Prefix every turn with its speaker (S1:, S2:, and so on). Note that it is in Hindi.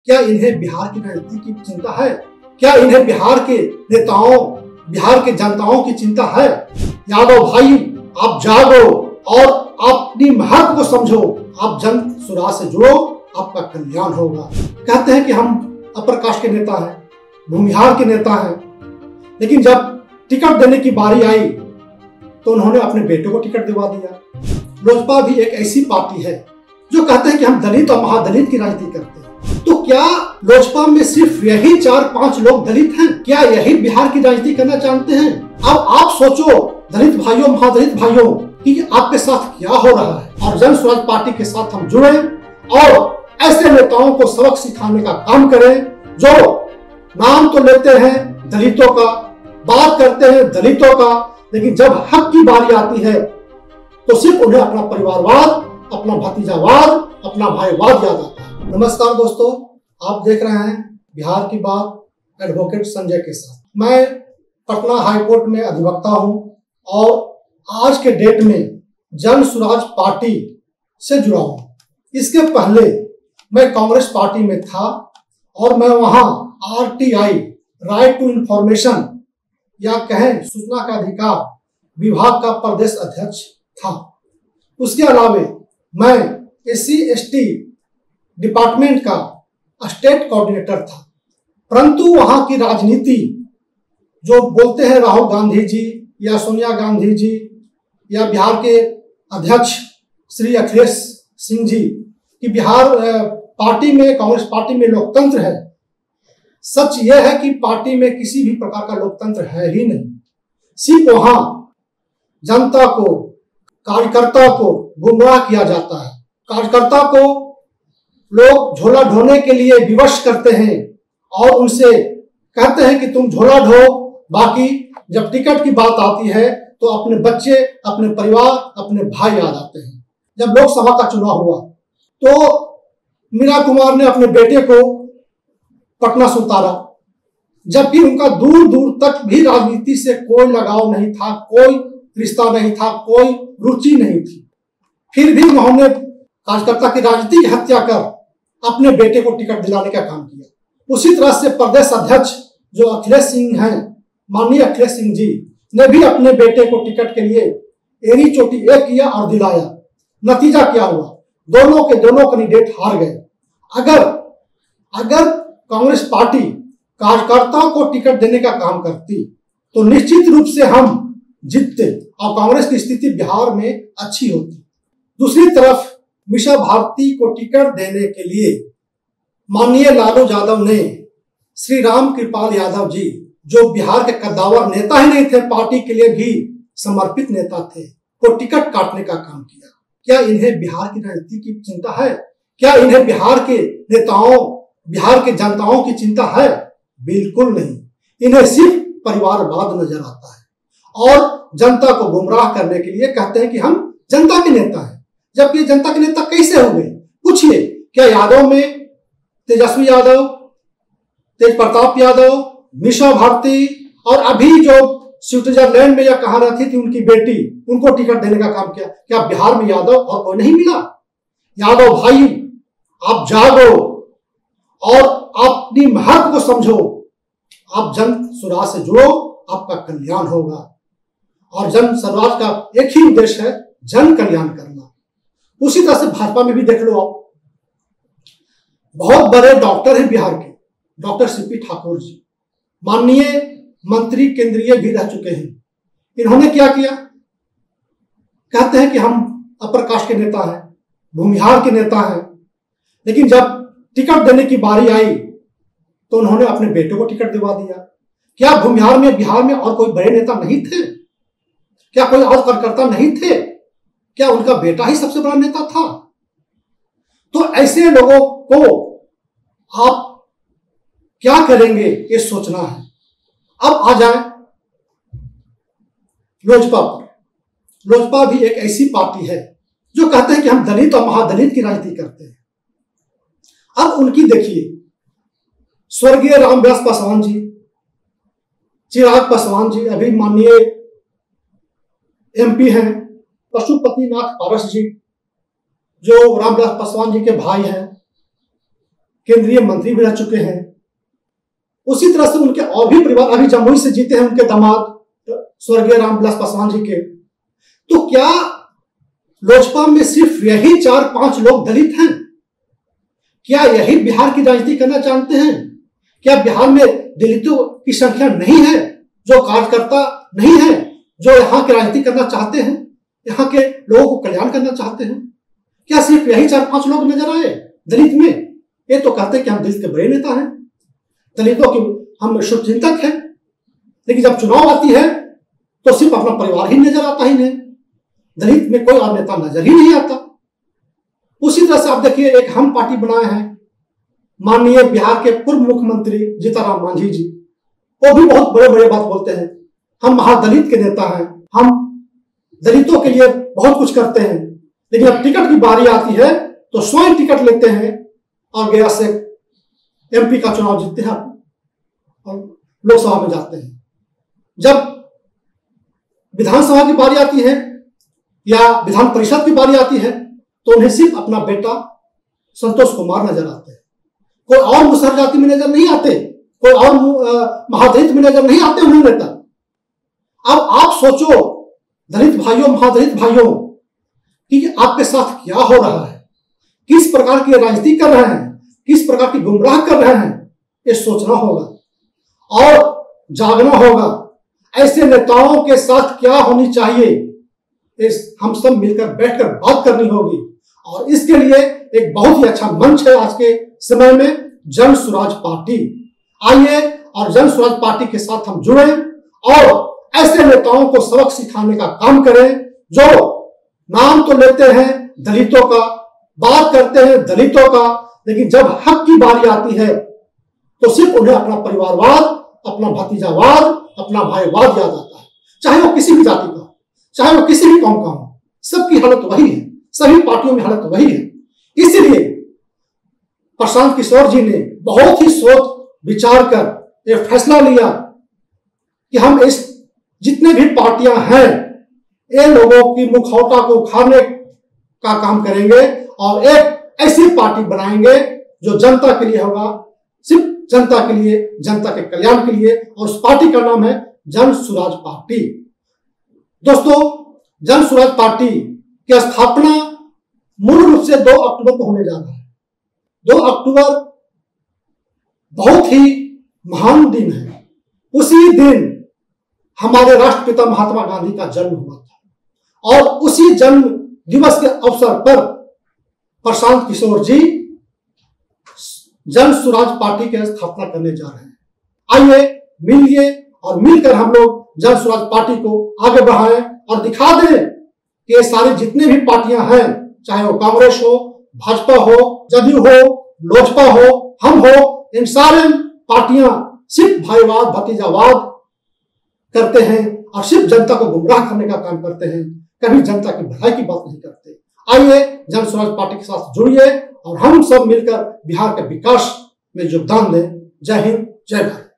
S1: क्या इन्हें बिहार की राजनीति की चिंता है? क्या इन्हें बिहार के नेताओं, बिहार के जनताओं की चिंता है? यादव भाई, आप जागो और अपनी महत्व को समझो। आप जन सुराज से जुड़ो, आपका कल्याण होगा। कहते हैं कि हम अपर कास्ट के नेता हैं, भूमिहार के नेता हैं, लेकिन जब टिकट देने की बारी आई तो उन्होंने अपने बेटे को टिकट दिलवा दिया। लोजपा भी एक ऐसी पार्टी है जो कहते हैं कि हम दलित और महादलित की राजनीति करते हैं। तो क्या लोजपा में सिर्फ यही 4-5 लोग दलित हैं? क्या यही बिहार की राजनीति करना चाहते हैं? अब आप सोचो दलित भाइयों, महादलित भाइयों, कि आपके साथ क्या हो रहा है। और जन स्वराज पार्टी के साथ हम जुड़े और ऐसे नेताओं को सबक सिखाने का काम करें जो नाम तो लेते हैं दलितों का, बात करते हैं दलितों का, लेकिन जब हक की बारी आती है तो सिर्फ उन्हें अपना परिवारवाद, अपना भतीजावाद, अपना भाईवाद याद आता है। नमस्कार दोस्तों, आप देख रहे हैं बिहार की बात एडवोकेट संजय के साथ। मैं पटना हाईकोर्ट में अधिवक्ता हूं और आज के डेट में जन सुराज पार्टी से जुड़ा हूं। इसके पहले मैं कांग्रेस पार्टी में था और मैं वहां RTI, राइट टू इंफॉर्मेशन या कहें सूचना का अधिकार विभाग का प्रदेश अध्यक्ष था। उसके अलावे मैं SC/ST डिपार्टमेंट का स्टेट कोऑर्डिनेटर था। परंतु वहां की राजनीति जो बोलते हैं राहुल गांधी जी या सोनिया गांधी जी या बिहार के अध्यक्ष श्री अखिलेश सिंह जी कि बिहार पार्टी में, कांग्रेस पार्टी में लोकतंत्र है। सच यह है कि पार्टी में किसी भी प्रकार का लोकतंत्र है ही नहीं। सिर्फ वहां जनता को, कार्यकर्ता को गुमराह किया जाता है। कार्यकर्ता को लोग झोला ढोने के लिए विवश करते हैं और उनसे कहते हैं कि तुम झोला ढो, बाकी जब टिकट की बात आती है तो अपने बच्चे, अपने परिवार, अपने भाई याद आते हैं। जब लोकसभा का चुनाव हुआ तो मीरा कुमार ने अपने बेटे को पटना से उतारा, जबकि उनका दूर दूर तक भी राजनीति से कोई लगाव नहीं था, कोई रिश्ता नहीं था, कोई रुचि नहीं थी। फिर भी उन्होंने कार्यकर्ता की राजनीति की हत्या कर अपने बेटे को टिकट दिलाने का काम किया। उसी तरह से प्रदेश अध्यक्ष जो अखिलेश सिंह हैं, माननीय अखिलेश सिंह जी ने भी अपने बेटे को टिकट के लिए एड़ी चोटी एक किया और दिलाया। नतीजा क्या हुआ? दोनों के दोनों कैंडिडेट हार गए। अगर कांग्रेस पार्टी कार्यकर्ताओं को टिकट देने का काम करती तो निश्चित रूप से हम जीतते और कांग्रेस की स्थिति बिहार में अच्छी होती। दूसरी तरफ मीसा भारती को टिकट देने के लिए माननीय लालू यादव ने श्री राम कृपाल यादव जी, जो बिहार के कद्दावर नेता ही नहीं थे, पार्टी के लिए भी समर्पित नेता थे, को टिकट काटने का काम किया। क्या इन्हें बिहार की राजनीति की चिंता है? क्या इन्हें बिहार के नेताओं, बिहार के जनताओं की चिंता है? बिल्कुल नहीं। इन्हें सिर्फ परिवारवाद नजर आता है और जनता को गुमराह करने के लिए कहते हैं कि हम जनता के नेता हैं। जबकि जनता के नेता कैसे हो गए? पूछिए, क्या यादव में तेजस्वी यादव, तेज प्रताप यादव, मीसा भारती और अभी जो स्विट्जरलैंड में या कहा रहती थी उनकी बेटी, उनको टिकट देने का काम किया? क्या बिहार में यादव और कोई नहीं मिला? यादव भाई, आप जागो और अपनी महत्व को समझो। आप जन सुराज से जुड़ो, आपका कल्याण होगा। और जन स्वराज का एक ही उद्देश्य है, जन कल्याण करना। उसी तरह से भाजपा में भी देख लो आप, बहुत बड़े डॉक्टर हैं बिहार के, डॉक्टर CP ठाकुर जी, माननीय मंत्री केंद्रीय भी रह चुके हैं। इन्होंने क्या किया? कहते हैं कि हम अपर कास्ट के नेता हैं, भूमिहार के नेता हैं, लेकिन जब टिकट देने की बारी आई तो उन्होंने अपने बेटे को टिकट दिलवा दिया। क्या भूमिहार में, बिहार में और कोई बड़े नेता नहीं थे? क्या कोई और कार्यकर्ता नहीं थे? क्या उनका बेटा ही सबसे बड़ा नेता था? तो ऐसे लोगों को आप क्या करेंगे, ये सोचना है। अब आ जाए लोजपा पर। लोजपा भी एक ऐसी पार्टी है जो कहते हैं कि हम दलित और महादलित की राजनीति करते हैं। अब उनकी देखिए, स्वर्गीय रामविलास पासवान जी, चिराग पासवान जी अभी माननीय MP हैं, पशुपतिनाथ पारस जी जो रामविलास पासवान जी के भाई हैं, केंद्रीय मंत्री भी रह चुके हैं। उसी तरह से उनके और भी परिवार अभी जमुई से जीते हैं, उनके दामाद स्वर्गीय रामविलास पासवान जी के। तो क्या लोजपा में सिर्फ यही 4-5 लोग दलित हैं? क्या यही बिहार की राजनीति करना चाहते हैं? क्या बिहार में दलितों की संख्या नहीं है, जो कार्यकर्ता नहीं है, जो यहाँ की राजनीति करना चाहते हैं, यहाँ के लोगों को कल्याण करना चाहते हैं? क्या सिर्फ यही 4-5 लोग नजर आए दलित में? ये तो कहते हैं कि हम दलित के बड़े नेता हैं, दलितों की हम शुभचिंतक हैं, लेकिन जब चुनाव आती है तो सिर्फ अपना परिवार ही नजर आता ही नहीं, दलित में कोई और नेता नजर ही नहीं आता। उसी तरह से आप देखिए, एक हम पार्टी बनाए हैं माननीय बिहार के पूर्व मुख्यमंत्री जीतनराम मांझी जी, वो भी बहुत बड़े बड़े बात बोलते हैं, हम महादलित के नेता हैं, हम दलितों के लिए बहुत कुछ करते हैं, लेकिन अब टिकट की बारी आती है तो स्वयं टिकट लेते हैं और गया से एमपी का चुनाव जीतते हैं और लोकसभा में जाते हैं। जब विधानसभा की बारी आती है या विधान परिषद की बारी आती है तो उन्हें सिर्फ अपना बेटा संतोष कुमार नजर आते हैं, कोई और मुसहर जाति में नजर नहीं आते, कोई और महादलित में नजर नहीं आते उन्हें नेता। अब आप सोचो दलित भाइयों, महादलित भाइयों, कि आपके साथ क्या हो रहा है, किस प्रकार की राजनीति कर रहे हैं, किस प्रकार की गुमराह कर रहे हैं, ये सोचना होगा और जागना होगा। ऐसे नेताओं के साथ क्या होनी चाहिए, इस हम सब मिलकर बैठकर बात करनी होगी। और इसके लिए एक बहुत ही अच्छा मंच है आज के समय में, जन स्वराज पार्टी। आइए और जन स्वराज पार्टी के साथ हम जुड़े और ऐसे नेताओं को सबक सिखाने का काम करें जो नाम तो लेते हैं दलितों का, बात करते हैं दलितों का, लेकिन जब हक की बारी आती है तो सिर्फ उन्हें अपना परिवारवाद, अपना भतीजावाद, अपना भाईवाद याद आता है, चाहे वो किसी भी जाति का, चाहे वो किसी भी कौम का हो। सबकी हालत वही है, सभी पार्टियों में हालत वही है। इसलिए प्रशांत किशोर जी ने बहुत ही सोच विचार कर यह फैसला लिया कि हम इस जितने भी पार्टियां हैं, ये लोगों की मुखौटा को उखाड़ने का काम करेंगे और एक ऐसी पार्टी बनाएंगे जो जनता के लिए होगा, सिर्फ जनता के लिए, जनता के कल्याण के लिए, और उस पार्टी का नाम है जन स्वराज पार्टी। दोस्तों, जन स्वराज पार्टी की स्थापना मूल रूप से 2 अक्टूबर को होने जा रहा है। 2 अक्टूबर बहुत ही महान दिन है। उसी दिन हमारे राष्ट्रपिता महात्मा गांधी का जन्म हुआ था और उसी जन्म दिवस के अवसर पर प्रशांत किशोर जी जन स्वराज पार्टी की स्थापना करने जा रहे हैं। आइए मिलिए और मिलकर हम लोग जन स्वराज पार्टी को आगे बढ़ाएं और दिखा दें कि ये सारी जितने भी पार्टियां हैं, चाहे वो कांग्रेस हो, भाजपा हो, जदयू हो, लोजपा हो, हम हो, इन सारे पार्टियां सिर्फ भाईवाद, भतीजावाद करते हैं और सिर्फ जनता को गुमराह करने का काम करते हैं, कभी जनता की भलाई की बात नहीं करते। आइए जन स्वराज पार्टी के साथ जुड़िए और हम सब मिलकर बिहार के विकास में योगदान दें। जय हिंद, जय भारत।